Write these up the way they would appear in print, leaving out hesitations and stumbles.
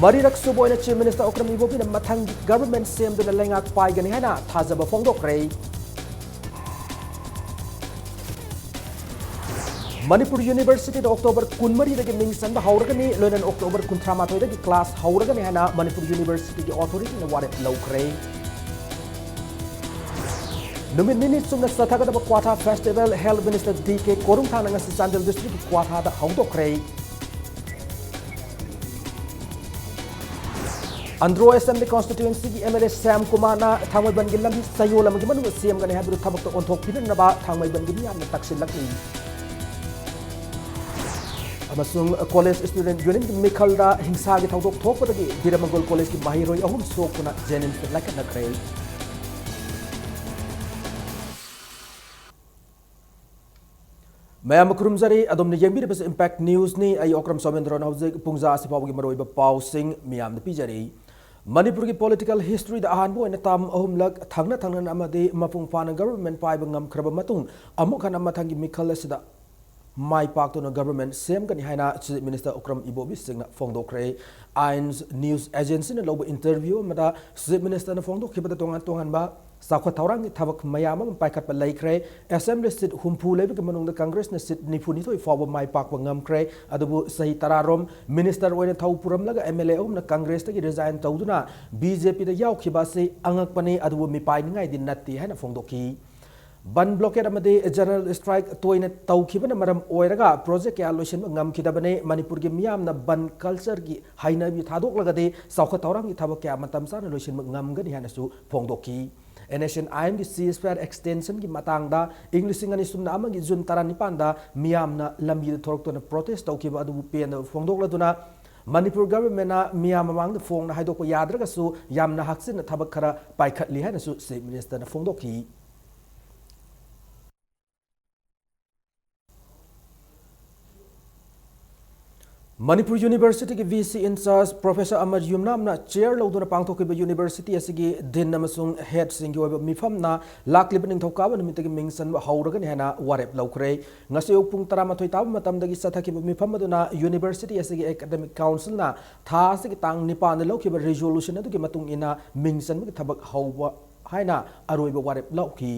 Marirak suboy na Chief Minister Okram Ibobi na matang government same do na lengak pai gani hana thazaba fongdokre. Manipur University da October 13 dagi mingsan ba hauragani loinan October 13 dagi class hauragani hana Manipur University gi authority na waret lawkre. Numit minit sumna sathaga da Kwatha Festival Health Minister DK Korungthang nga si Chandel District Kwatha da haudokre. Andro Assembly Constituency की MLA Sam Kumar na thangmai ban gilam hi sayo lam gi manu CM gani habru thabak to onthok pin na ba thangmai ban gi yam na taksil lakni amasung college student union ki mikhal da hingsa gi thawdok thok pa gi Biramangol college ki mahiroi ahum sok kuna jenin like na kre Mayam kurumzari adom ne yembi bas impact news ni ay okram somendro na hawje pungza sipaw gi maroi ba paw sing miyam de pijari Manipur ki political history da ahan bo na tam ahum lag thangna amade mapung pana government pai bangam khraba matung amuk han amathang gi mikhal sida mai pak to na government sem kan haina Chief Minister Okram Ibobi singna fongdokre Ains news agency na lobo interview mada Chief Minister na fongdok khibada tongan ba sakwa taurang thabak mayam paikat pa laikre assembly sit humpu lebi ke manung da congress na sit nifuni thoi forward mai pak bangam kre adubu sahi tararom minister oina thau puram laga MLA na congress ta gi resign tawduna BJP da yaw khiba se angak pane adubu mi pai ngai din natti hana fongdoki ban blockade amade general strike toina tawkhibana maram oiraga project ya lotion ngam khidabane manipur gi miyam na ban culture gi haina bi thadok lagade sakwa taurang gi thabak ya matam sa na lotion ngam gani hana su fongdoki NSN IMD ceasefire extension ki matang da English ngani sumna amagi June 19 da miyam na lambi da thorok to na protest tawkiba adu pen da fongdok laduna Manipur government na miyam amang da fong na haidok yadraga su yam na haksin na thabak khara paikhat li hana su Chief Minister na fongdoki Manipur University ki VC in charge Professor Amar Yumnam na chair loduna pangthokiba university asigi din namasung head singi oiba mifam na laklibaning thokaba nimitagi mingsan hauraga ni hana warep laukre ngasi pung 13 tab matamdagi sathakiba mifam aduna university asigi academic council na tha asigi tang nipan na laukiba resolution adugi matung ina mingsan gi thabak hauba haina aroiba warep lauki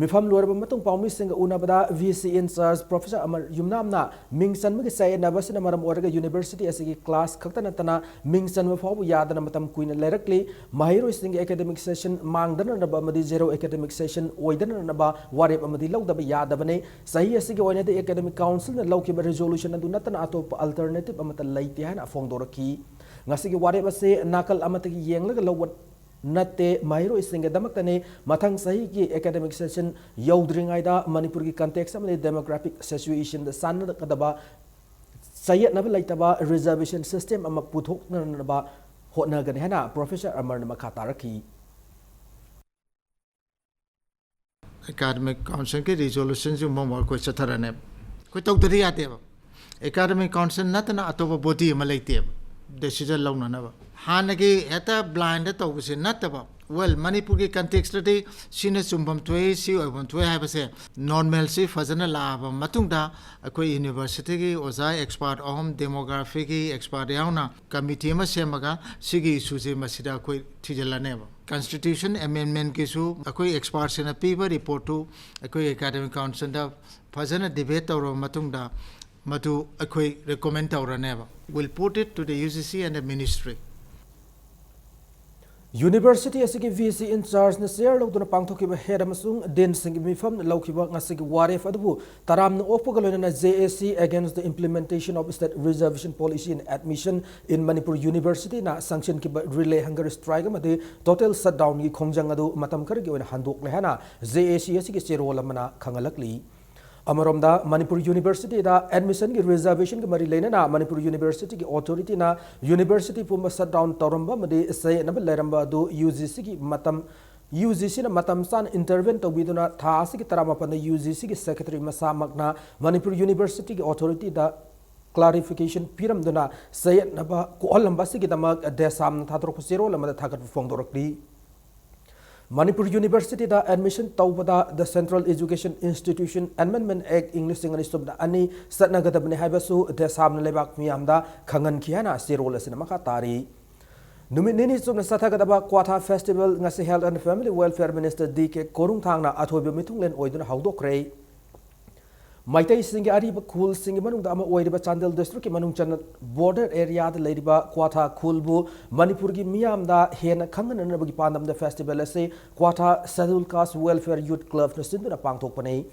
Mifam luar matung paumi singa unabada VC in charge Professor Amar Yumnam na mingsan magi say na basina maram oraga university asigi class khakta tana mingsan mafaw yadana matam kuina lerakli mahiro singa academic session mangdana naba amadi zero academic session oidana naba warep amadi lawdaba yadabane sahi asigi oina de academic council na lawkiba resolution adu natana atop alternative amata laiti hana fongdoraki ngasigi warep ase nakal amatagi yenglaga lawat Nate mahiro isinga damaktane mathang sahi ki academic session yaudringaida Manipur ki context amane demographic situation the san kadaba sayat na laitaba reservation system ama puthok na ba hotna gani hana Professor Amar Makhataraki Academic Council के resolution जो मोमर कोई सथरने कोई तो उधर ही आते हैं Academic Council ना तो ना अतोबा body में लेते हैं decision लाऊं ना बा हाँ नगे ऐता blind तो उसे ना तबा well Manipur के context रे सीने सुंबम तुए सी और तुए है बसे normal सी फजन लाभ मतुंग दा कोई university की ओज़ा expert अहम demography की expert याँ ना committee में से मगा सिगी issue से मसीदा कोई चीज़लाने बा constitution amendment के सु कोई expert से ना पीवर report तो कोई academic council दा फजन debate और मतुंग दा मधु कोई recommend और ने बा will put it to the UGC and the ministry University asigi VC in charge na share loduna pangthokiba head amasung den singi mifam laukiba ngasigi waref adubu taram na opogaloina na JSC against the implementation of state reservation policy and admission in Manipur University na sanction kiba relay hunger strike amade total shutdown gi khongjang adu matam kargi oina handok lehana JSC asigi cherol amana khangalakli Amaromda Manipur University da admission ki reservation ki mari lena na Manipur University ki authority na university pumba shutdown toramba made say na leramba do UGC ki matam UGC na matam san intervene to biduna tha asigi tarama pan UGC ki secretary masa magna Manipur University ki authority da clarification piram duna say na ba ko lamba sigi damak desam thatro ko zero lama thakat fongdorakli Manipur University da admission tawbada the Central Education Institution Amendment Act English Singhani subda ani satnagadabne haibasu desamna lebak miyamda khangan khiyana sirol asina makha tari numit nini subna sathagadaba Kwatha Festival ngasi Health and Family Welfare Minister DK Korung thangna athoibe mitunglen oiduna hawdokre Maitai Singi Ariba Kul Singi Manung Dama Oidiba Chandel District Manung Chan border area the Ladiba Kwatha Kulbu Manipurgi Miam da Hena Kangan and Nabagi Pandam the festival say Kwatha Sadul Kas Welfare Youth Club na Sinduna Pangtok Pane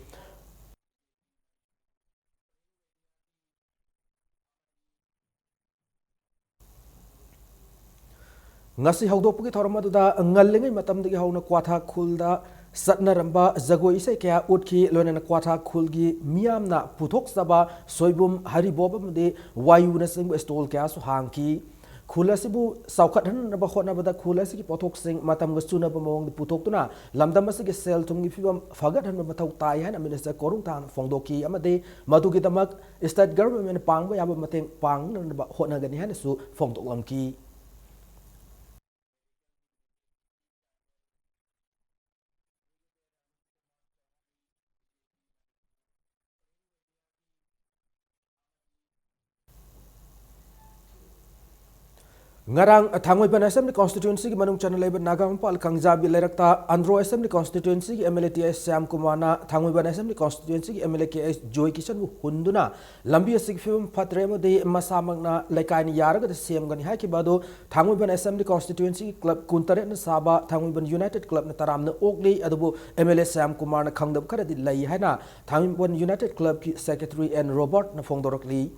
Ngasi Haudopuki Toramaduda Ngalingi Matamdi Hauna Kwatha Kulda Satnaramba Zagoi Isai Kaya Utki Lona Kwatha Kulgi Miamna Putok Saba Soibum Haribobam de Wayuna Sing Stol Kaya Suhanki Kulasibu Saukat Naba Honabada Kulasi Potok Sing Matam Gastuna Bamong the Putokuna Lamdamasig Sel Tungi Fibam Fagat and Matau Tayan Minister Koruntan Fondoki Amade Madugitamak State Government Pang by Abamateng Pang and Honagani Hanasu Fondolamki Ngarang Thangoiban Assembly Constituency Manung Channel Labor Nagampal Kangzabi Lerakta Andro Assembly Constituency MLTS Sam Kumana Thangoiban Assembly Constituency MLKS Joy Kishan Hunduna Lambia Sigfim Patremo de Masamagna Lekaini Yaraga the same Gani Hakibado Thangoiban Assembly Constituency Club Kuntaret Saba Thangoiban United Club Nataram Oakley Adubu MLS Sam Kumana Kangdam Karadi Layhana Thangoiban United Club Secretary and Robert Nafongdorokli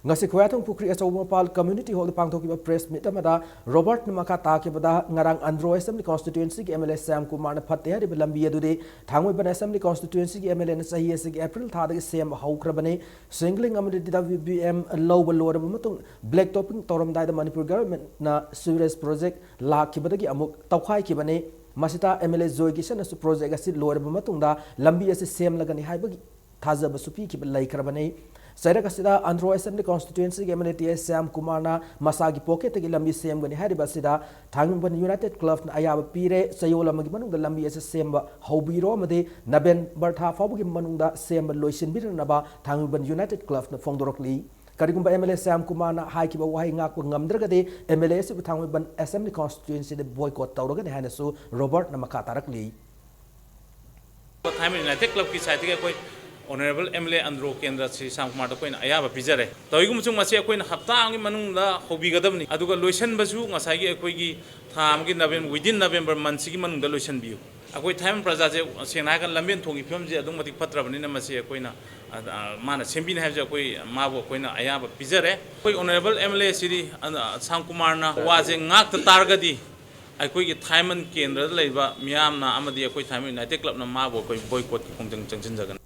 Ngasi Kwatong Pukri Asawapal Community Hall Pangtoki Press Mitamada Robert Namakata Kibada Ngarang Andro Assembly Constituency MLS Sam Kumana Patea de Belambia Dude Tangwiban Assembly Constituency MLN Sahi April Tadi Sam Haukrabane Singling Amid WBM Low Lord Black Topping Toram Dida Manipur Government Na Sewage Project La Kibadagi Amuk Taukai Kibane Masita MLS Zoy Gishan as project as Lord Matunda Lambi as Sam Lagani Haibagi Taza Basupi Kib Laikrabane Sarakasida Andro Assembly Constituency MLTS Sam Kumana Masagi Pocket Lambi Sam Gani Haribasida Tangban United Club Ayaba Pire Sayola Magimanung the Lambi as a Semba Hobiro Made Naben Bertha Fabuki Manunda Semba Loisin Biranaba Tangban United Club Fondorokli Karigumba MLS Sam Kumana Haikiba Wahingak Ngamdragade MLS Tangban Assembly Constituency the boycott Taurogan Hanasu Robert Namakatarakli Time United Club की side के कोई Honorable MLA Andro Kendra Sri Samkumar to koin ayaba pijare toigum chung masi koin hafta angi manungda hobi gadamni aduga loisan basu ngasai gi koigi tham gi November within November month gi manungda loisan biu akoi time praja je sengna kan lamben thongi film je adung matik patrabani na masi koina mana sembin ha je koi mabo koina ayaba pijare koi Honorable MLA Sri Samkumar na waje ngak targadi akoi gi Thaiman Kendra leiba miam na amadi akoi Thaiman United Club na mabo koi boycott ki khongjang changchin jagan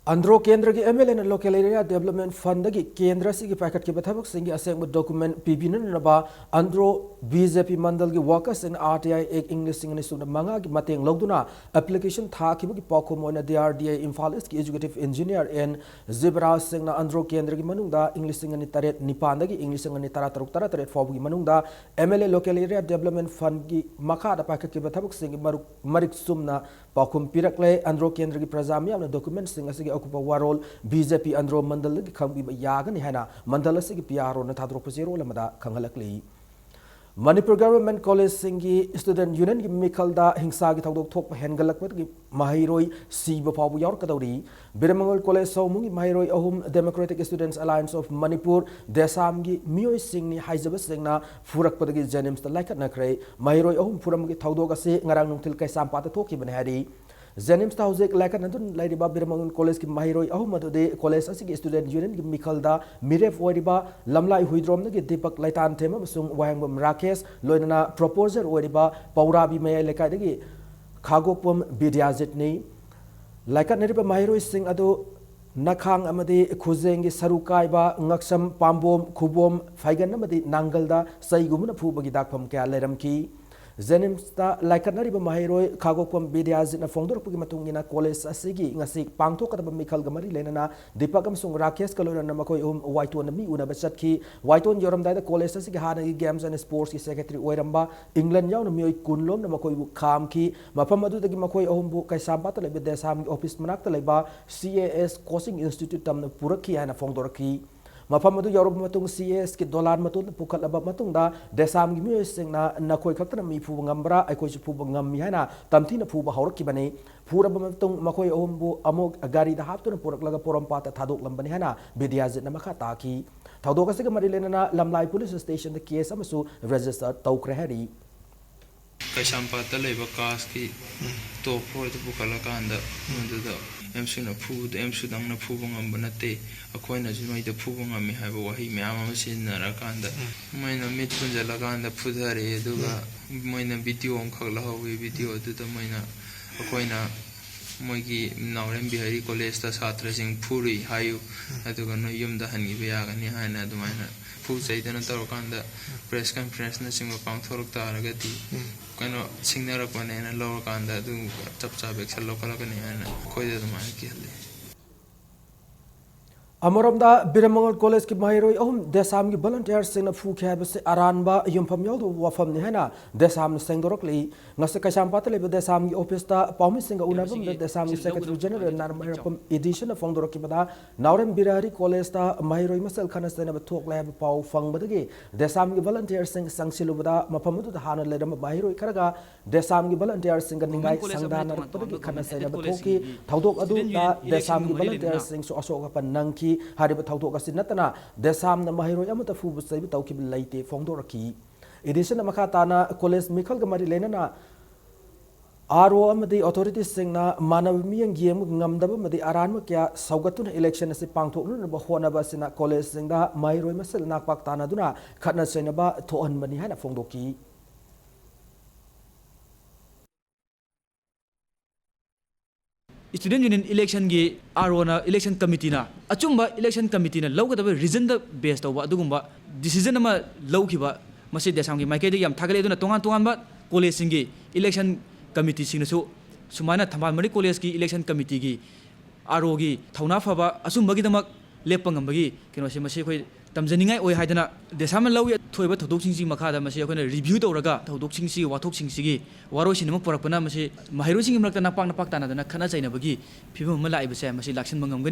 Andro Kendra ki MLN Local Area Development Fund ki Kendra si ki packet ki bathabak singi aseng document PBN naba Andro BJP Mandal ki workers and RTI ek English singani suna manga ki mateng logduna application tha ki ki poko moina DRDA Imphal East ki executive engineer and Zibra Singna Andro Kendra ki manungda English singani taret nipanda ki English singani taret fobu ki manungda MLA Local Area Development Fund ki makha da packet ki bathabak singi marik sumna pakum pirakle Andro Kendra ki prajami amna document singa si Okupa Warol BJP Andro Mandal ki khambi yagani hana Mandal se ki piaro na thadro pasero lamada khangalakli Manipur Government College singi student union ki mikalda hingsa ki thawdok thok hengalakpat ki mahiroi siba phabu yor kadawri Biramangal College saumungi mahiroi ahum Democratic Students Alliance of Manipur desam ki miyoi singni haijaba singna furak padagi janims ta laikat nakre mahiroi ahum furam ki thawdok ase ngarang nungtil kai sampata thoki banhari Janims ta hojek laikat natun laidiba Biramangal College ki mahiroi ahum adude college asigi student union ki mikalda miref oiriba lamlai huidrom na ki Deepak Laitan thema masung wahangam Rakesh loinana proposer oiriba Paurabi Maya lekai dagi Khagopum Bidyajit ni laikat nariba mahiroi sing adu Nakhang amadi khuzeng ki sarukai ba ngaksam pambom khubom faigan amadi nangalda saigumna phubagi dakpham kya leram ki Zenimsta laikatnariba mahairoi khagokpam bidyazina fongdorpagi matungina college asigi ngasi pangthokadaba mikhal gamari lenana Deepak amsung Rakesh kalorana makoi Waiton mi unaba chatki Waiton yoramdaida college asigi hanagi games and sports ki secretary oiramba England yauna mioi kunlom na makoi khamki mafam adudagi makoi ahumbu kaisambata lebe desam office manakta leba CAS coaching institute tamna purakhi hana fongdorki mafam adu yorub matung CS ki dollar matung pukal abab matung da desam gi mi singna nakoi khakta mi phu ngambra aikoi chu phu ngam hana tamthi na phu ba hawrki bane pura matung makoi ombu amok gari da haptu na purak laga porom pata thadok lambani hana bidyazit na makha taki thawdok asig mari lenana lamlai police station the case amasu register tawkre hari Kaisampata leba kas ki top floor to pukala kanda mudada emsu na phu emsu dang na phu ngam banate akoi na jimai da phu ngam mi haiba wahi me ama sin na ra kanda maina mit punjala kanda phudare duga maina video on khagla hawi video du da maina akoi na moigi Naurem Bihari college ta chhatra sing phuri hayu aduga no yum da hani be ya gani haina du maina phu chaidana tar kanda press conference na sing pang thorok ta ra gati kano singner ko ne na lower kanda du chap chap excel local ka ne na khoi da ma ki hale Amoramda Biramangal College ki mahiroi ahum desam ki volunteer singna phu khe base aranba yumpham yaw wafam ni hena desam sengdorok li ngase kaisam patle be desam ki office ta pawmi singa unabam de desam ki secretary general narmayapam edition of fongdorok ki bada Naurem Bihari College ta mahiroi masal khana sena ba thok lab paw fang badagi desam ki volunteer sing sangsilu bada mafamudu ta hana ledam mahiroi kharaga desam ki volunteer singa ningai sangdana badagi khana sena ba thoki thaudok adu ta desam ki volunteer sing so asoka pan nangki hariba thawdok asin natana desam na mahiroi amata fubu sai bi tawki laite fongdoraki edition makha tana college mikhal gamari lenana RO amadi authorities singna manav miyang giem ngamdaba madi aran kya saugatun election ase pangthoknu na ba hona ba sina college singda mahiroi masal nakpak tana duna khatna sena ba thoan mani hana fongdoki Student Union election gi arona election committee na achumba election committee na lawgadaba reason da based tawba adugumba decision ama lawkiba masi desam gi maike de yam thagale duna tongan tongan ba college singi election committee singnasu sumana thamal mari college gi election committee gi aro gi thauna phaba asumba gi damak lepangam bagi kino se masi khoi tamjaningai oi haidana desam lawi thoiba thodok singsi makhada masi akhona review tawraga thodok singsi wathok singsi waro sinima porakpana masi mahiro singi mrakta napak tana dana khana chaina bagi phibam ma laibase masi laksin mangam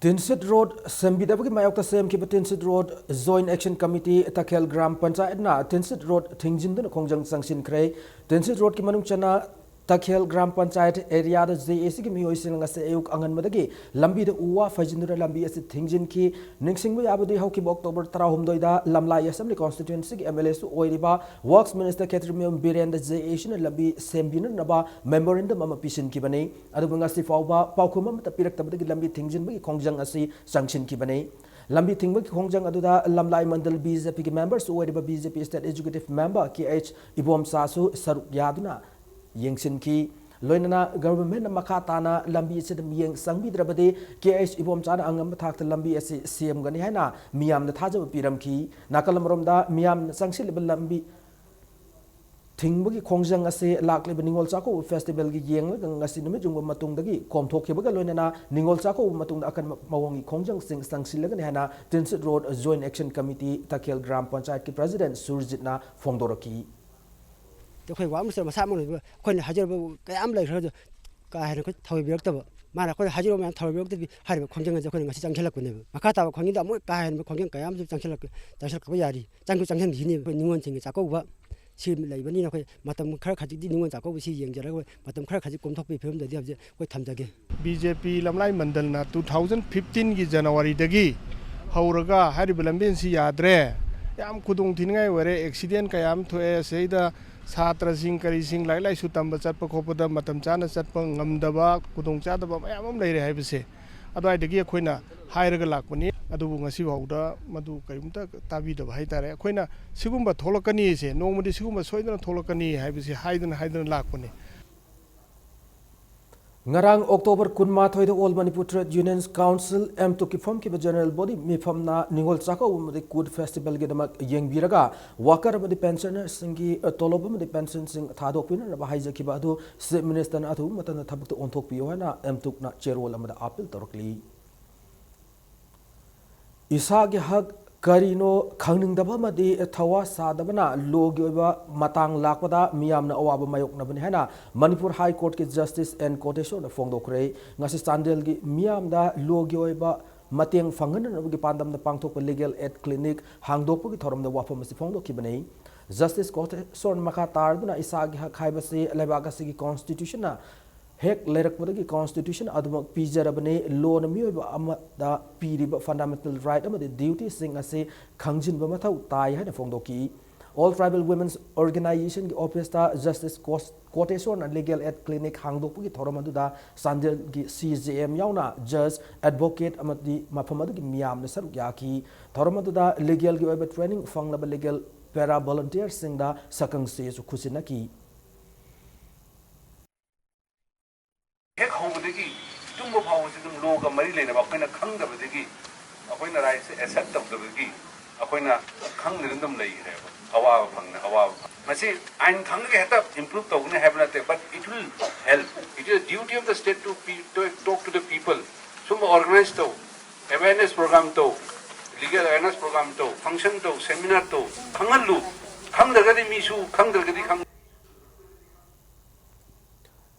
Tinsit Road Sembidabagi Mayokta Sem Kiba Tinsit Road Joint Action Committee Takel Gram Panchayat na Tinsit Road Thingjin dun Kongjang Sangsin Kray Tinsit Road ki manung chana Takel Gram Panchayat area da JAC ki miyoi sinanga se ayuk angan madagi lambi da uwa fajindura lambi ase Thingjin ki ningsingbu yabudi hauki October 13 da Lamlai Assembly Constituency ki MLA su oiriba Works Minister Ketrimium Biren da JAC na lambi sembina naba memorandum ama pisin ki bane adu ngasi fawba pawkhuma mata pirak tabadagi lambi Thingjin bu kongjang ase sanction ki bane lambi thingba ki kongjang adu da Lamlai Mandal BJP ki members su oiriba BJP State Executive Member KH Ibom Sasu saruk yaduna yengsin ki loinana government makha tana lambi se miyeng sangbi drabade KH Ibom chana angam thak lambi ase CM gani haina miyam na thajab piram ki nakalamrom da miyam sangsil lambi thingbugi khongjang ase lakle ningol chako festival gi yeng ngasi numi jungba matung dagi kom thokhe baga loinana ningol chako matung akan mawongi khongjang sing sangsil gani haina Tinsit Road Joint Action Committee Takel Gram Panchayat ki president Surjit na fongdoraki khoi wa musar masa mo khoi na hajar ka am lai khoj ka ha ko thoi biak ta mara khoi hajar ma thoi biak ta har khongjang ja khoi ngasi changkhela ko ne makha ta khongi da mo ka ha khongjang ka am changkhela ko ta sar ka yari changkheng hi ni ningon ching cha ko ba si lai bani na khoi matam khar khaji di ningon cha ko si yeng jara ko matam khar khaji kom thok pi phim da di habje khoi thamjage BJP Lamlai Mandal na 2015 gi January dagi hauraga hari bilambin si yadre yam kudung thingai ware accident kayam thoe seida Satra sing kari sing lai lai su tamba chatpa khopada matam chana chatpa ngamdaba kudong chadaba mayam am leire haibase adai dagi khoina hairaga lakpani adu ngasi bauda madu karimta tabi da bhai tare khoina sigumba tholakani se nongmudi sigumba soidana tholakani haibase haidana lakpani Ngarang October kunma thoida All Manipur Trade Unions Council M2 ki form ki general body mi form na ningol chako umadi kud festival ge damak yengbiraga worker amadi pensioner singi tolob amadi pension sing thadok pin na haija ki badu chief minister na thu matan thabuk to onthok pi na M2 na chairol amada appeal torkli isa ge hak Karino Kangning Dabamadi Tawa Sadabana Logioba Matang Lakwada Miamna Awaba Mayok Nabanhana Manipur High Court ki Justice and Quotation Fongdokre Ngasi Sandel gi Miamda Logioba Mateng Fangan gi Pandam the Pangtok Legal Aid Clinic Hangdok gi Thoram the Wafam Fongdo Kibane Justice Quotation Makatar Buna Isagi Haibasi Lebagasi Constitution Hek Lerakwadagi Constitution Adamok Pijarabane law na miyoba amada piriba fundamental right amadi duty sing ase Kangjin Bamatau Tai hana Fongdoki All Tribal Women's Organization ki office ta Justice Quotation and Legal Aid Clinic Hangdopu ki Thoromaduda Sandel ki CJM yauna Judge Advocate amadi mapamadu ki miyam na saruk yaki Thoromaduda legal ki oiba training fanglaba legal para volunteer sing da sakang se su khusinaki Hek hobadagi tumbo phawse dum loga mari lena ba koina khangdabadagi akoina right se accept tabdabagi akoina khangdirindam lei re awa phangna awa masi ain khangge heta improve togne habnate but it will help. It is a duty of the state to talk to the people. Sum organize to awareness program to legal awareness program to function to seminar to khangalu khangdagadi misu khangdagadi khang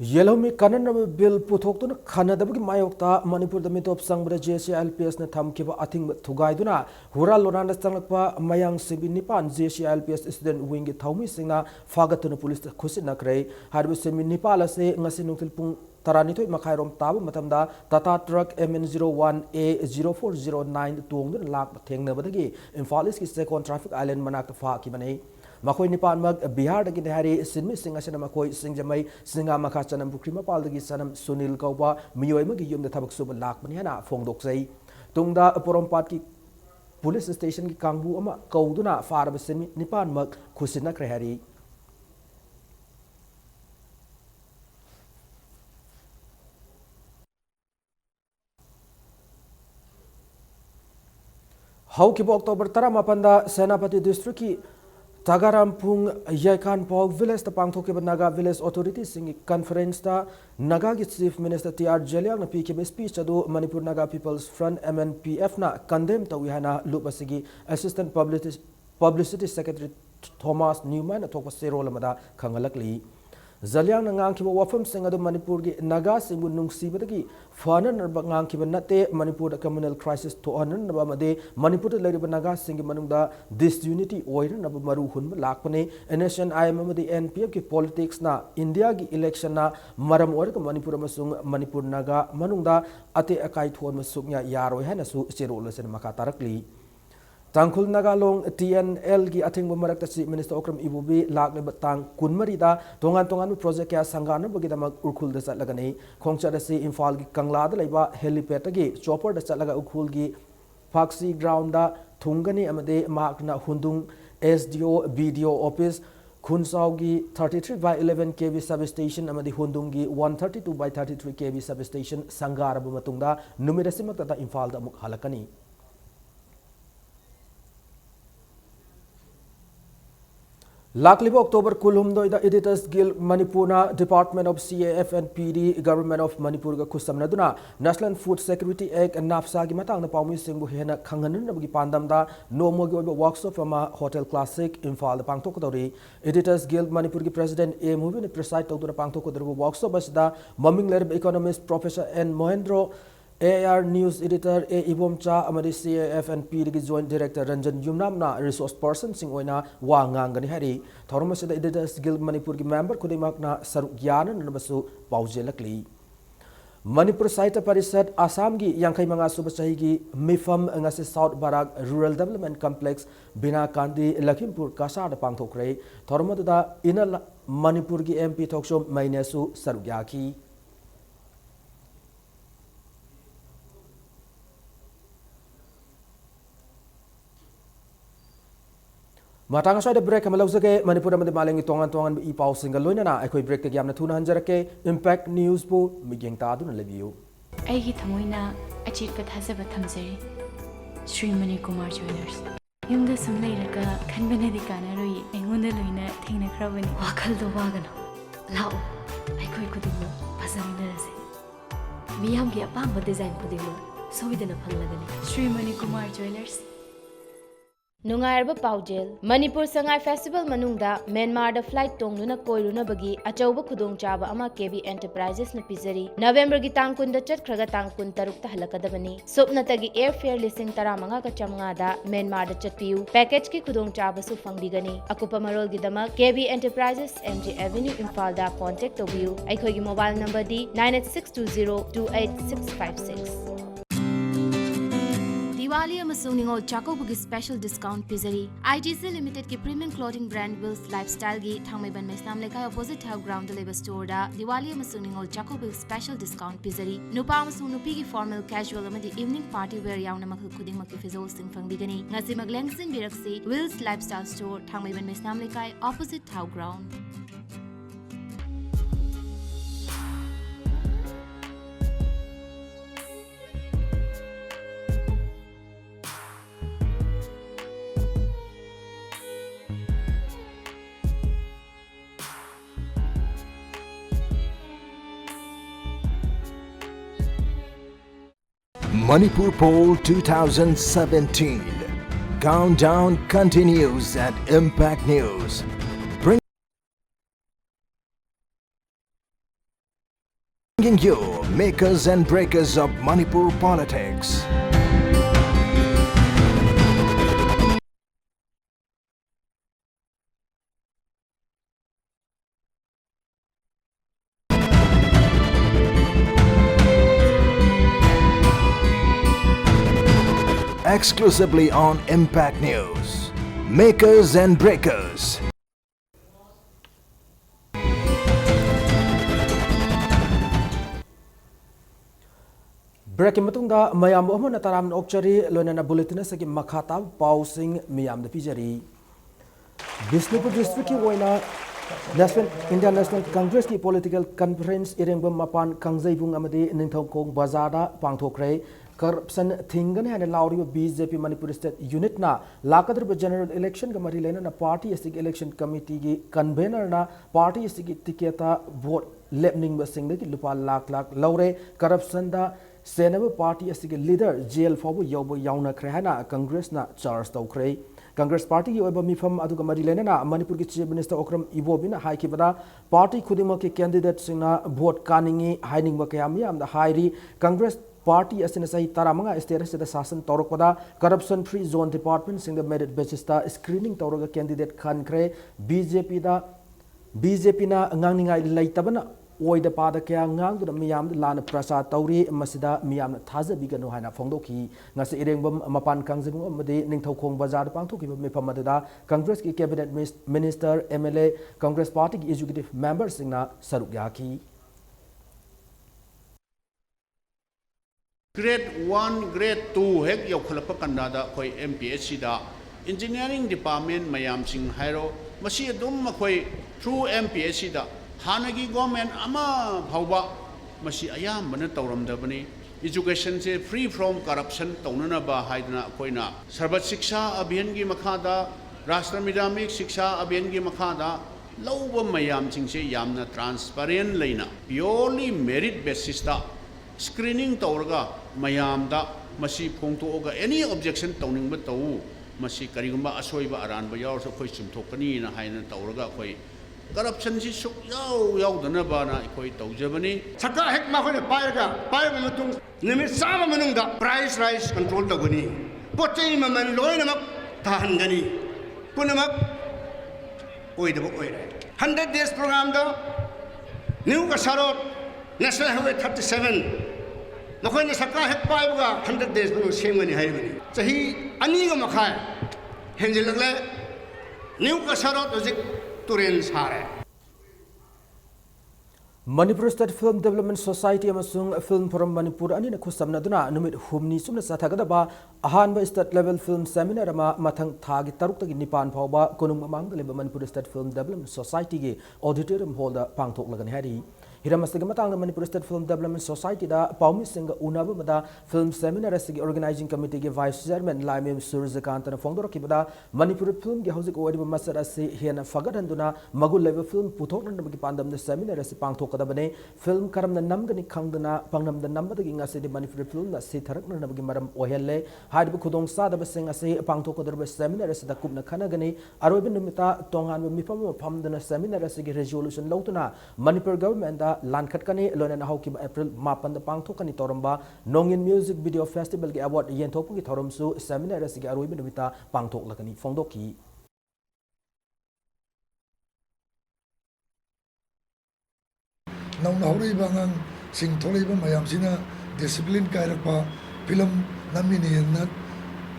Yellow me canon bill putok to Canada Mayokta, Manipur the myth of Sangbra JCLPS na Tamkiba Ating Tugaiduna, Hura Loranda Stangakpa, Mayang Sibi Nipan, JCLPS student wing Taumi Singna, Fagatuna police Kusina Cray, Harbi Semi Nipala say Ngasinukil Pung Taranito Makairom Tabu Matamda, Tata truck MN01A0409 Tung Lak Tang Nabadagi, in Falis is second traffic island Manak Fakibane. Makoi Nipan Mag Bihar dagi hari Sinmi Singasana Makoi Singjamai Singa Makachanam Bukrima Paldagi Sanam Sunil Kauba Miyoi Magi Yum the Tabak Suba Lakmaniana Fongdoksai Tungda Porompat police station ki Kangbu Ama Kauduna Farab Sinmi Nipan Mag Kusina Krehari How Kibo October Taramapanda Senapati District ki Tagarampung Yaikan Pog Village the Pangtoke Naga Village Authorities sing conference ta Naga Chief Minister TR Jeliang na PKB speech adu Manipur Naga People's Front MNPF na condemn ta wihana lupasigi Assistant Publicity Secretary Thomas Newman atokpa serol amada khangalakli Zaliang ngang kiba wafam sing adu Manipur gi Naga singbu nungsibadagi fanan ngang kiba nate Manipur da communal crisis to anan naba made Manipur da leriba Naga singi manungda disunity oira naba maru hun lakpane nation IMM di NPF ki politics na India gi election na maram oira Manipur amasung Manipur Naga manungda ate akai thon masuknya yaroi hana su serol sen makatarakli Tangkul Nagalong TNL gi ating bumarak ta si Minister Okram Ibubi lak ne batang kunmarida tongan project kya sangana bagida mag urkhul da chatlagani khongcha da si Imphal gi Kangla da leiba helipad gi chopper da chatlaga urkhul gi Paksi ground da thungani amade mark na hundung SDO BDO office Khunsau gi 33/11 kV substation amadi hundung gi 132/33 kV substation sangar bu matungda numerasimak ta Imphal da muk halakani Lakliba October Kulhumdo the Editors Guild Manipurna Department of CAF and PD Government of Manipur ga Kusamnaduna National Food Security Act and NAFSA gi matang na paumi singbu hena khanganan na gi pandam da no mo gi workshop from a Hotel Classic Imphal da pangtok dori Editors Guild Manipur gi President A Movie ne preside tawdura pangtok dori workshop as da Mumming Lerb economist Professor N Mohendro AR News Editor A Ibomcha amadi CAF and PD Joint Director Ranjan Yumnamna resource person sing oina wa ngangani hari Thormasida Editors Guild Manipur gi member kudimakna saruk gyanan nabasu paujelakli Manipur Saita Parisad Assam gi yangkai manga subasahi gi Mifam ngasi South Barak Rural Development Complex Bina Kandi Lakhimpur Kasar da pangthokre Thormada ina Manipur gi MP Thokshom mainesu saruk yaki matang asai da break kama lausake Manipur amade malengi tongan I pau single loinana aikoi break te gyamna thuna hanjarake impact news po migeng ta aduna lebiu ꯑꯩꯒꯤ ꯊꯃꯣꯏꯅ ꯑꯆꯦꯠꯄ ꯊꯥꯖꯕ ꯊꯝꯖꯔꯤ ꯁ꯭ꯔꯤ ꯃꯅꯤꯀꯨꯃꯥꯔ ꯖꯨꯋꯦꯂꯔꯁ ꯌꯨꯝꯗ ꯁꯨꯝ ꯂꯩꯔꯒ ꯈꯟꯕꯅꯗꯤ ꯀꯥꯟꯅꯔꯣꯏ ꯑꯩꯉꯣꯟꯗ ꯂꯣꯏꯅ ꯊꯦꯡꯅꯈ꯭ꯔꯕꯅꯤ ꯋꯥꯈꯜꯗꯣ ꯋꯥꯒꯅꯨ ꯂꯥꯛꯑꯣ ꯑꯩꯈꯣꯏ ꯈꯨꯗꯤꯡꯃꯛ ꯐꯖꯃꯤꯟꯅꯔꯁꯤ ꯃꯤꯌꯥꯝꯒꯤ ꯑꯄꯥꯝꯕ ꯗꯤꯖꯥꯏꯟ ꯈꯨꯗꯤꯡꯃꯛ ꯁꯣꯏꯗꯅ ꯐꯪꯂꯒꯅꯤ ꯁ꯭ꯔꯤ ꯃꯅꯤꯀꯨꯃꯥꯔ ꯖꯨꯋꯦꯂꯔꯁ ꯅꯨꯡꯉꯥꯏꯔꯕ ꯄꯥꯎꯖꯦꯜ ꯃꯅꯤꯄꯨꯔ ꯁꯉꯥꯏ ꯐꯦꯁꯇꯤꯚꯦꯜ ꯃꯅꯨꯡꯗ ꯃꯦꯟꯃꯥꯔꯗ ꯐ꯭ꯂꯥꯏꯠ ꯇꯣꯡꯗꯨꯅ ꯀꯣꯏꯔꯨꯅꯕꯒꯤ ꯑꯆꯧꯕ ꯈꯨꯗꯣꯡꯆꯥꯕ ꯑꯃ ꯀꯦꯕꯤ ꯑꯦꯟꯇꯔꯄ꯭ꯔꯥꯏꯖꯦꯁꯅ ꯄꯤꯖꯔꯤ ꯅꯕꯦꯝꯕꯔꯒꯤ ꯇꯥꯡ 10ꯗ ꯆꯠꯈ꯭ꯔꯒ ꯇꯥꯡ 16ꯗ ꯍꯜꯂꯛꯀꯗꯕꯅꯤ ꯁꯨꯞꯅꯇꯒꯤ ꯑꯦꯌꯔ ꯐꯦꯌꯔ 15,500ꯗ ꯃꯦꯟꯃꯥꯔꯗ ꯆꯠꯄꯤꯌꯨ ꯄꯦꯀꯦꯖꯀꯤ ꯈꯨꯗꯣꯡꯆꯥꯕꯁꯨ ꯐꯪꯕꯤꯒꯅꯤ ꯑꯀꯨꯞꯄ ꯃꯔꯣꯜꯒꯤꯗꯃꯛ ꯀꯦꯕꯤ ꯑꯦꯟꯇꯔꯄ꯭ꯔꯥꯏꯖꯦꯁ MG ꯑꯦꯚꯦꯅ꯭ꯌू ꯏꯝꯐꯥꯜꯗ ꯀꯣꯟꯇꯦꯛ ꯇꯧꯕꯤꯌꯨ ꯑꯩꯈꯣꯏꯒꯤ ꯃꯣꯕꯥꯏꯜ ꯅꯝꯕꯔꯗꯤ 9862028656 दिवाली अमसुंग निंगोल चाकोबुगी स्पेशल डिस्काउंट पिजरी ITC लिमिटेड की premium clothing brand Wills lifestyle की थांगमेबन मेस्नाम लेखाय ऑपोजिट हाउ ग्राउंड लेबर स्टोर दा दिवाली अमसुंग निंगोल चाकोबुगी स्पेशल डिस्काउंट पिजरी नुपा अमसुंग नुपी की फॉर्मल कैजुअल अमदी इवनिंग पार्टी वेयर यावना मखल खुदिंग मकी फिजोल सिंग फंगबिगनी ngasi maglengsing biraksi Wills lifestyle store Thangmeiband Meisnam Leikai opposite Hau ground Manipur Poll 2017. Countdown continues at Impact News. Bringing you makers and breakers of Manipur politics. Exclusively on Impact News. Makers and breakers. break matungda mayam omona taram okchari loinana bulletin asagi makhata pausing miyam da pijari Bishnupur district ki woina Indian National Congress ki political conference irengbam mapan kangzaibung amadi ningthongkong BAZAR da pangthokre corruption thingan hana lauri BJP Manipur State Unit na lakadar general election ga mari lena na party asig election committee gi convener na party asig tiketa vote lepning ba singde ki lupa lakh laure corruption da senaba party asig leader jail fobu yobo yauna khreana Congress na charge tawkre Congress Party ki oiba mifam aduga mari lena na Manipur ki Chief Minister Okram Ibobina haikibada party khudima ki candidate singna vote kaningi hiding ba kayam yam da hairi Congress Party asina sahi taramanga state sida sasan torokpada corruption free zone department singa merit basis ta screening toroga candidate khan kre BJP na ngangningai laitabana oida pada kya ngang du miyam lana prasad tawri masida miyam thaza bigano haina phongdoki ngase irengbam mapan kangjemu amade ningthaukhong bazar pangthoki mifam adada Congress ki cabinet minister MLA Congress Party ki executive members singna saruk yaki Grade 1, Grade 2 hek yaukhulapa kandada khoi MPSC da engineering department mayam sing hairo masi adum khoi through MPSC da hanagi government ama phauba masi ayam bana tawramdabani education se free from corruption tawnana ba haidna koina sarvat shiksha abhiyan gi makhada rashtra midamik shiksha abhiyan gi makhada lauba mayam sing se yamna transparent leina purely merit basis da screening tawraga mayamda masi phongthoga any objection tawning ba taw masi karigumba asoiba aranba yaw so khoi chumthokani na haina tawraga khoi corruption si suk yaw dana ba na khoi tawjabani saka hek ma khoi paiga matung nimit sama manungda price rise control tawgani pochai maman loinamak tahan gani punamak oidaba oire 100 days program da new kasarot national highway 37 नखोइने सरकार हेक पाइबगा 100 days बनु सेमगनि हाइबनि चाहि अनिगा मखाय हेंजिलगले new कसरत जिक Tourane सारे Manipur State Film Development Society amasung Film Forum Manipur anina khusamnaduna numit humni sumna sathagadaba ahanba state level film seminar ama mathang thagi taruk nipan phawba konung mamang leba Manipur State Film Development Society ge auditorium hall da pangthok lagani hari hiramastagi matang Manipur State Film Development Society da paumi singa unaba mada film seminar asigi organizing committee ge vice chairman Laimim Surjakant na fongdor kibada Manipur film ge hauzik oediba masar asi hena fagadanduna magul level film puthok nan gi pandam na seminar asi pangthok kadabane film karam na namgani khangdana pangnam da nambada gi ngasi de Manipur film na si tharak na gi maram ohelle hadibu khudong sa da basing asi pangthok kadarba seminar asi da kubna khanagani aroibin numita tongan mifam phamdana seminar asi gi resolution lautuna Manipur government da Lankhatkani Lona Hauki April Mapan the Pangtokani Toramba Nongin Music Video Festival Award Yentopu Torumsu Seminar Sigi Arubi Vita Pangtok Lakani Fondoki. Nong Nauri Bangang Sing Toliba Mayamsina Discipline Kairapa Film Namini and Nat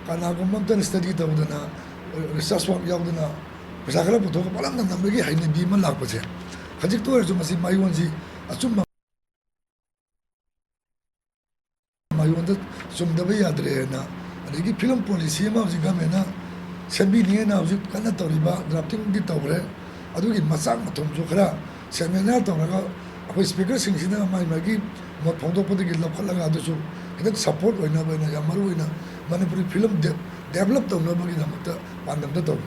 Kanago Mountain Study Tawdana Research Work Yaudana Pasakala Putoka Palam Namagi Haini Bima Lakpase. Hajik Tours Masi Mayonzi Asuma Mayonda Sumdabi Adrena, and the film policy of the Gamena, Sabiniana of the Kanatoriba, drafting the Tore, Aduki Masang Tomzokra, Seminar Toraga, who speakers in Sina, my Magi, what Pondopodi Lokalaga, and that support when Yamaruina, Manipuri film developed on Nobody Pandam.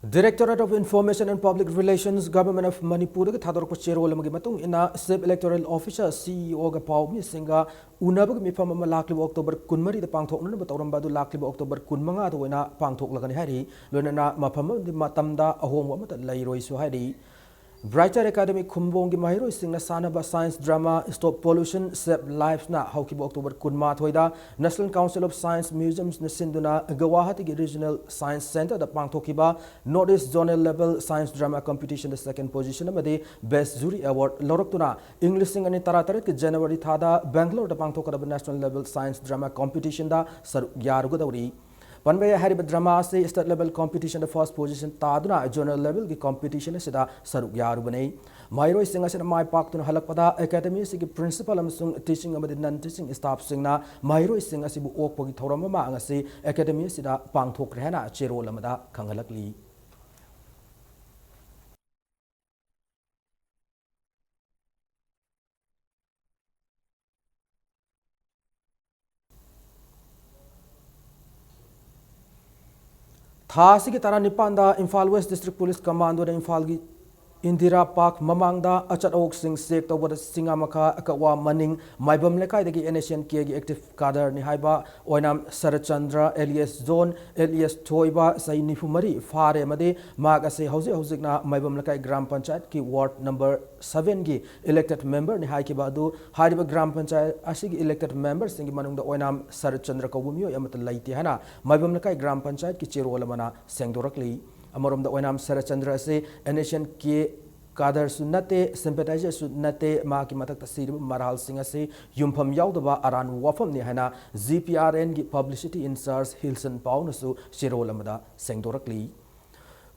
Directorate of Information and Public Relations, Government of Manipur, Thador Kochero Lamagimatung, in a sub electoral officer, CEO Gapau Missinga, Unabug Mifam Lakli October Kunmari, the Pangtok, but Orambadu Lakli October Kunmanga, the winner Pangtok Laganhari, Lunana Mapam, the Matamda, a home woman, Lairo Suhadi. Brighter Academy Kumbongi Mahiro sing Sanaba Science Drama Stop Pollution Save Lives na Hauki October Kunma Thoida National Council of Science Museums Nasinduna Guwahati Regional Science Center the Pangtokiba Northeast Zonal Level Science Drama Competition the second position amade Best Jury Award Loroktuna English sing ani Tarataret January Thada Bangalore the Pangtokada National Level Science Drama Competition da Sar Yarugodauri Panbaya Harib drama say state level competition the first position Taduna journal level the competition is da Saruk Yarubane. Mairo singers in my park to Halapada Academy Sigi principal Amsung teaching about the non teaching staff singna Mairo singers Ibu Okogi Torama Angasi Academy Sida Pangtok Rehana Chero Lamada Kangalakli. Thasigi Tara Nipanda, Imphal West District Police Commando, Imphal Indira Park, Mamangda, Achat Oak Sing Sek, over the Singamaka, Akawa Manning, Maibam Lekai, the NSN Kegi Active Kader Nihaiba, Oinam Sarachandra, Elias Zone, Elias Toiba, Sainifumari, Fare Made, Magase Hose Hosigna, Maibam Lekai Gram Panchat, Ki Ward number 7 Gi, elected member Nihaiki Badu, Hadiba Gram Panchat, Ashig elected member, Singimanung the Oinam Sarachandra Kobumio, Yamata Laitihana, Maibam Lekai Gram Panchat, Kichiro Lamana, Sangdorakli. Amorum the Oinam Sarachandra say, Nation K Kadar Sunate, sympathizer Sunate, Maki Matak Sirim, Maral Singer say, Yumpam Yaudaba, Aran Wafam Nihana, ZPRN publicity in SARS, Hilson Paunasu, Shirolamada, Sangdorakli.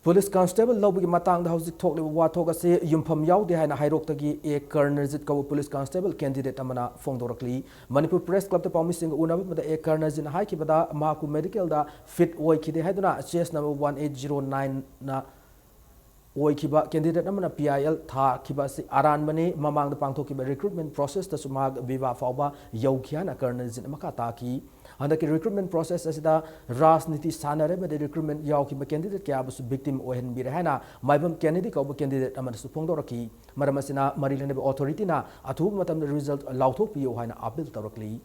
Police Constable Lobi Matang the House talk Watoga say, Yumpam Yaudi Hana Hiroktagi, a Colonel Zitko Police Constable candidate Amana Fongdorakli. Manipur Press Club the promising Unab the a Colonel in Haikibada, Maku Medical da Fit Oiki de Heduna, chase number 1809 na Oikiba candidate Amana PIL Tha Kibasi Aran Mane, Mamang the Pangtokiba recruitment process the Sumag Viva Fauba, Yokiana Colonel in Makataki. And the recruitment process as the Rasniti Sanare, the recruitment Yauki candidate Kabus victim Ohen Birhana, Maibam candidate of candidate Amadsu Pongoraki, Maramasina, Maryland authority na, Atu Matam the result Lautopio Hana Abil Torokli.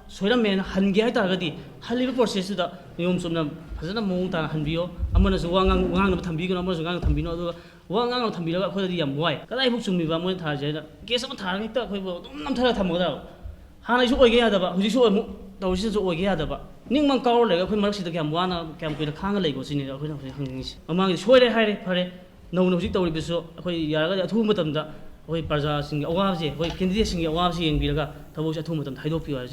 Soiramen Hangia Targadi, Halibu process the Yum Sumnam, Hazana Monta Hanbio, Amonas Wangang Tambigo, Amazon Tambino. Wangang Tambila, Hodiam, why? Can I book some Mivamun Tarja? Guess I'm target, I'm telling Tamoda. Hana Ogiadaba, who show those Ogiadaba. Ningman Carl, like when Marxi the Gamwana, Camp with a Kanga Lagos in it. Among the Shoy Harry Pare, no Nozito will be so, Yaga, two Mutamda, or Bazaar sing Awazi, or Candidating Awazi and Vilaga, Tavos at Tumatam, Hydopia.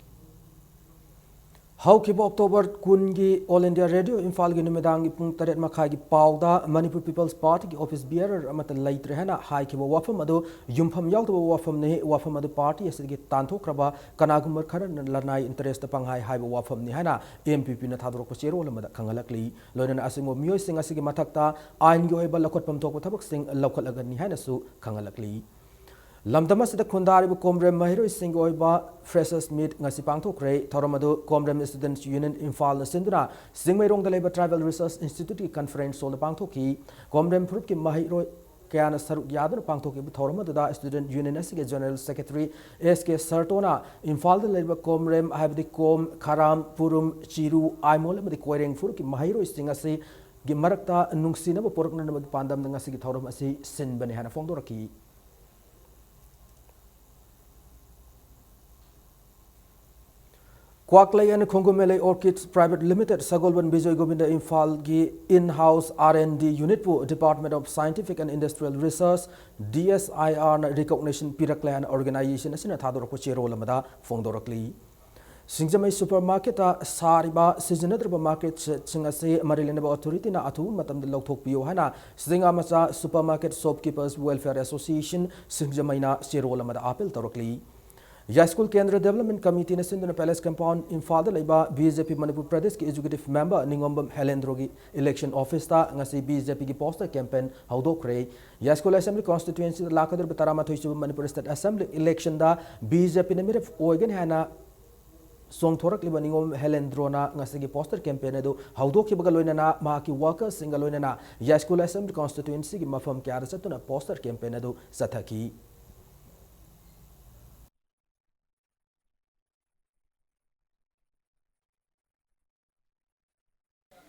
Haukiba October kungi All India Radio Imphal gi numedang pung 8 makhai gi pauda Manipur People's Party gi office bearer amata laitre hana hai ki wafam adu yumpham yawda wafam ne wafam adu party asigi tanthokraba kanagumar kharan lanai interest pang hai hai wafam ni hana MPP na thadrok pa chero lamada khangalakli loina asimo mioi sing asigi mathakta ain gi oiba lakot pam thok thabak sing lokal agan ni hana su khangalakli Lamdamas the Kundari Comrem Mahiro Sing Oiba Freshers Meet Nasipangto Cray, Toramado, Comrem Students Union Infal Sindra, Singmayrong the Labour Tribal Research Institute Conference Sol Pangtoki, Comrem Pruki Mahiro Kiana Saru Yadar Pangtoki, Toramada Student Union SK General Secretary SK Sartona, Infal the Labour Comrem, I have the Com, Karam, Purum, Chiru, Imol, the Quering Furki Mahiro Stingasi, Gimarakta, Nungsina, Porkman Pandam Nasi Toram Asi, Sin Benihana Fondoraki. Kwaklay and Kongomele Orchids Private Limited Sagolban Bijoy Govinda Imphal gi in-house R&D unit pu Department of Scientific and Industrial Research DSIR recognition Piraklan organization asina thador ko chero lamada fongdorakli Singjamai supermarket sariba seasonal market singase Marilenaba authority na atu matam de lokthok piyo hana Singamacha Supermarket Shopkeepers Welfare Association Singjamai na chero lamada apel torokli Yaskul Kendra Development Committee na Sindhuna Palace Compound in Father Laiba BJP Manipur Pradesh ki executive member Ningombam Helendrogi election office ta ngasi BJP ki poster campaign haudokre Yaskul Assembly constituency lakadar batarama thoisu Manipur State Assembly election da BJP na miref oigan hana songthorak liba Ningom Helendrona ngasi ki poster campaign edu haudoki bagaloina na ma ki workers singaloina na Yaskul Assembly constituency ki mafam kyara satuna poster campaign edu sathaki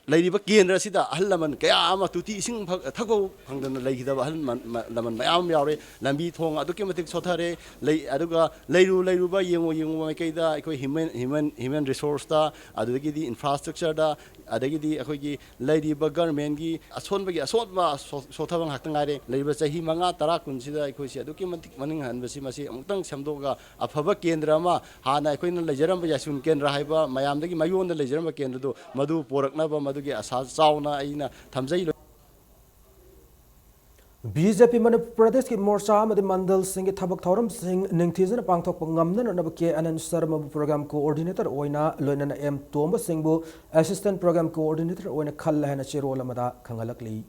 Lady Bakin Rasida, Halaman, Kayama, Tuti, Sing Tago, Hangdan, Lady Laman, Mayam Yare, Lambi Tong, Adukimatic Sotare, Lay Aduga, Layruba, Yung Makeda, human resource da, Adugidi infrastructure da, Adagidi, Akogi, Lady Bagar Mengi, Asonbagi, Asotma, Sotavang Hatangare, Labor Sahimanga, Tarakun, Sida, Ikosia, Documentic Manning and Vasimasi, Mutang Samdoga, a Pavakin drama, Hana, Queen Lejeram, Yasun Ken Rahaiba, Mayam, the Mayon, the Lejeram Kendo, Madu, Poraknaba, BJP Manipur Pradesh ki Morcha Madi Mandal Singh Thabak Thoram Singh Ningthizan Pangthok Ngamnan Nabake Anand Sharma Program Coordinator Oina Loinana M Tomba Singh Assistant Program Coordinator Oina Khallahana Chiro Lamada Khangalakli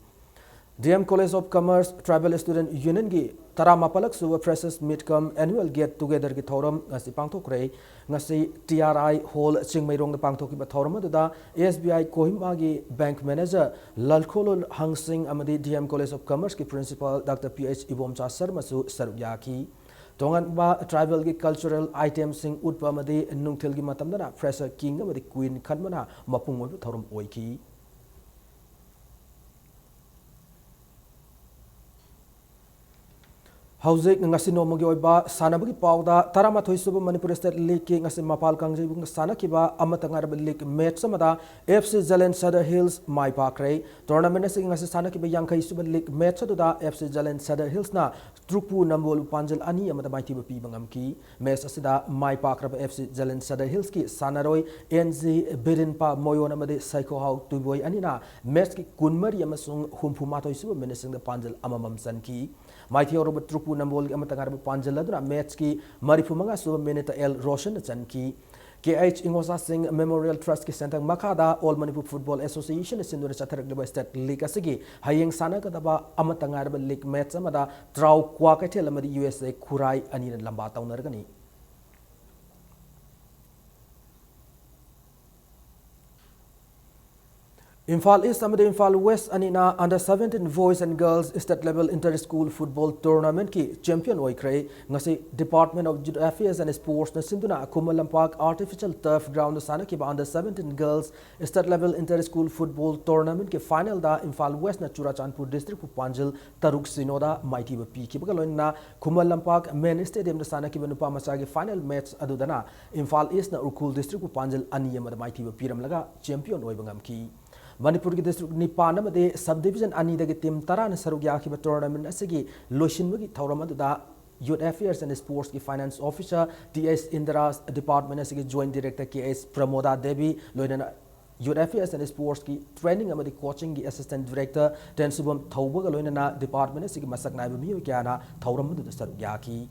DM College of Commerce Tribal Student Union gi Taramapalak Suwa Freshers Meet Annual Get Together ki Thoram ngasi Pangthok Rei ngasi TRI Hall Chingmairong the Pangthok ki Thoram da SBI Kohima gi Bank Manager Lalkholul Hang Singh amadi DM College of Commerce ki Principal Dr. PH Ibomcha Sharma su Sarugyaki Tongan ba tribal ki cultural items sing utpa amadi nungthil gi matamdana Fresher King amadi Queen Khanmana mapung oibu Thoram oiki Hauzik ngasi no mogi oiba sanabagi pauda tarama thoisuba Manipur State League ki ngasi mapal kangji bung sana kiba amatangar league match samada FC Jalen Cedar Hills mai pakre tournament se ngasi sana kiba yangkai suba league match da FC Jalen Cedar Hills na trupu nambol panjal ani amada mai tiba pi bangam ki match asida mai pakra FC Jalen Cedar Hills ki sanaroi NZ Birinpa Moyon amade Saiko Hau Tuboi ani na match ki kunmari amasung humpuma thoisuba menesing da panjal amamam san ki Mighty or Trupu Nambol Amatangar Panjaladra Metski Marifumanga Suba Minita El Roshan Chanki KH Ingosa Singh Memorial Trust ki Center Makada All Manipur Football Association Sindur Chathar State League Asigi Haying Sana Kadaba Amatangar League Match Amada Trau Kwakatel Amadi USA Kurai Anin Lambata Nargani Imphal East amade Imphal West anina under 17 boys and girls state level inter-school football tournament ki champion oikre ngasi Department of Youth Affairs and Sports na sinduna Kumalampak artificial turf ground sana ki under 17 girls state level inter-school football tournament ki final da Imphal West na Churachandpur district pu Panjil Taruk Sinoda mighty pi ki bagaloin na Kumalampak main stadium na sana ki nupa macha ki final match adudana Imphal East na Urkul district pu Panjil aniyam mighty piram laga champion oibangam ki Manipur ki district Nipana made subdivision ani dagi team Taran Sarugya ki tournament asigi Loshin magi Tauramadu da Youth Affairs and Sports की Finance Officer TS Indira's Department असगी Joint Director KS Pramoda Devi लोइना Youth Affairs and Sports की Training अमदी Coaching की Assistant Director Tensubam Thauba लोइना Department असगी मसक नाइब मियो क्याना थौरम मदु sir याकी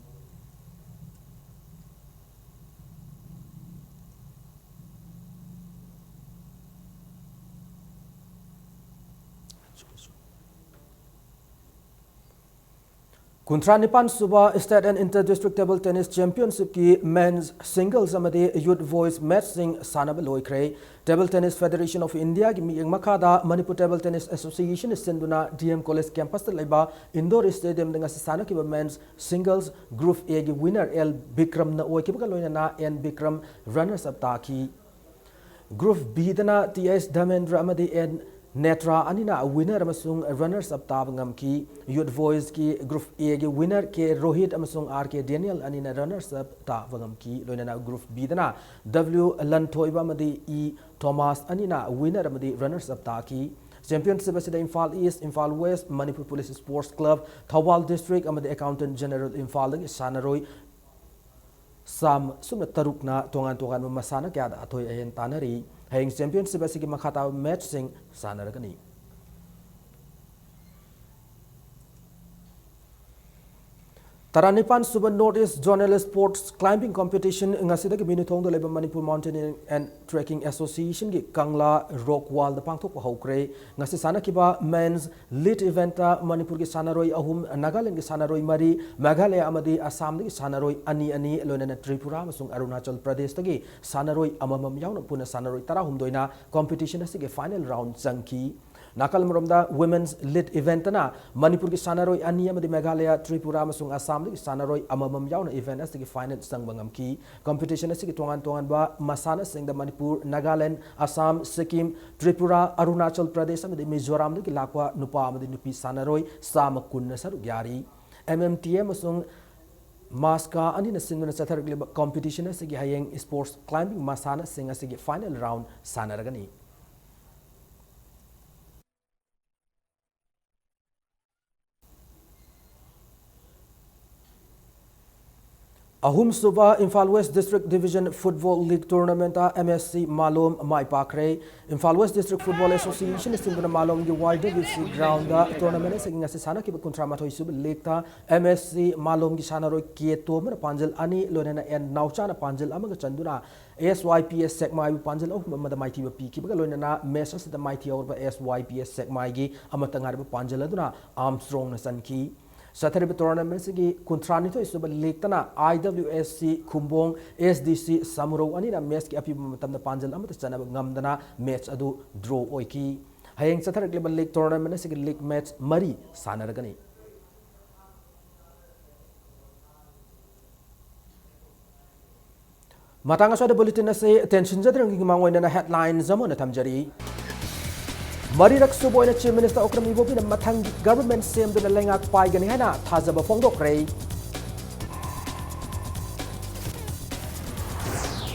कुंथ्रा निपान सुबह state and inter district table tennis championship की men's singles अमदे youth boys match सिंग सानब लोइख्रे table tennis federation of India की मियंग मखादा मणिपुर टेबल टेनिस एसोसिएशन सिंधुना डीएम कॉलेज कैंपस लेबा इंडोर स्टेडियम दंगा साना की मेंस सिंगल्स ग्रुप ए की विनर एल बिक्रम न ओइकिबका लोइना एन बिक्रम रनर्स अप ताकी ग्रुप बी दना टीएस धर्मेंद्र अमदे एन नेत्रा अनिना विनर अमसुंग रनर्स अप ताबंगम की यूथ वॉइस की ग्रुप ए की विनर के रोहित अमसुंग आर के डेनियल अनिना रनर्स अप ताबंगम की लोइना ग्रुप बी दना डब्ल्यू लंथोइबा मदी ई थॉमस अनिना विनर अमदी रनर्स अप ताकी चैंपियनशिप असिदा Imphal east Imphal west Manipur police sports club Thoubal district अमदी accountant general Imphal दगी सानरोई साम सुम तरुकना तोंगान तोंगान मसाना क्यादा अथोय अहेन तानरी hang championship असगी मखाता match Singh सानरगनी Taranipan Suba Northeast Zonal Sports Climbing Competition ngasida ki binithong do leba Manipur Mountaineering and Trekking Association ki Kangla Rock Wall da pangthok hokre ngasi sana kiba men's lit event ta Manipur ki sanaroi ahum Nagaland ki sanaroi mari Meghalaya amadi Assam ki sanaroi ani loinana Tripura amasung Arunachal Pradesh tagi sanaroi amamam yauna puna sanaroi tarahum doina competition asige final round changki Nakal Murumda Women's Lit Event na Manipur ki sanaroi ani amadi Meghalaya Tripura amasung Assam ki sanaroi amamam yauna event asige final sangbangam ki competition asige tongan ba masana sing da Manipur Nagaland Assam Sikkim Tripura Arunachal Pradesh amadi Mizoram ki lakwa nupa amadi nupi sanaroi sama kunna saru gyari MMTM amasung Maska ani na singuna sathargli competition asige hayeng sports climbing masana sing asige final round sanaragani Ahum Suba Imphal West District Division Football League Tournament MSC Malom Mai Pakre Imphal West District Football Association Singuna Malom ki YWC Ground Tournament singing asisana ki kontra mathoi sub league ta MSC Malom ki sanaroi ke to mer panjal ani lonena en nauchana panjal amaga chanduna SYPS Sekmai panjal of mada mighty pi ki baga lonena mesas the mighty over SYPS Sekmai gi amatangar panjal aduna Armstrong na sanki Saturday tournament sigi kontrani to isuba lektana IWSC Kumbong SDC Samuro anina match ki api matamna panjal amata chanaba ngamdana match adu draw oiki hayeng Saturday global league tournament sigi league match mari sanaragani Matanga sa bulletin na say attention jadrang gimangoy na headline zamon na tamjari Marirak Suboy na Chief Minister Okram Ibopi na matang government same do na lengak pai gani hana thazaba fongdok rei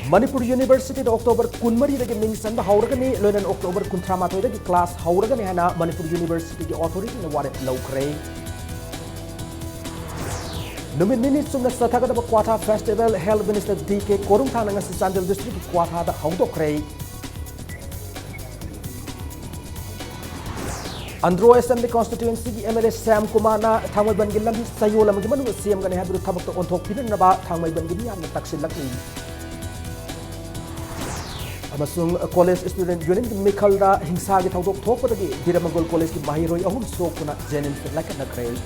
Manipur University da October 13 dagi mingsan ba hauragani loinan October 13 dagi class hauragani hana Manipur University ki authority na waret laukrei Numit minit sumna sathaga da Kwatha Festival Health Minister DK Korungthang nga sa Sandal District ki Kwatha da haudok rei Andro Assembly Constituency की MLA Sam Kumar ना थांगमई बनगी लम्बी सयोल अमगी Manu CM गने हाबु थबक तो ओंथोक pin नबा थांगमई बनगी याम तक्सिल लकनी अमसुंग college student union की मिखल दा हिंसा की थौदोक थोक पदगी दिरमंगल कॉलेज की माहिरोई अहुम सोकुना जेनिम लक नखरेल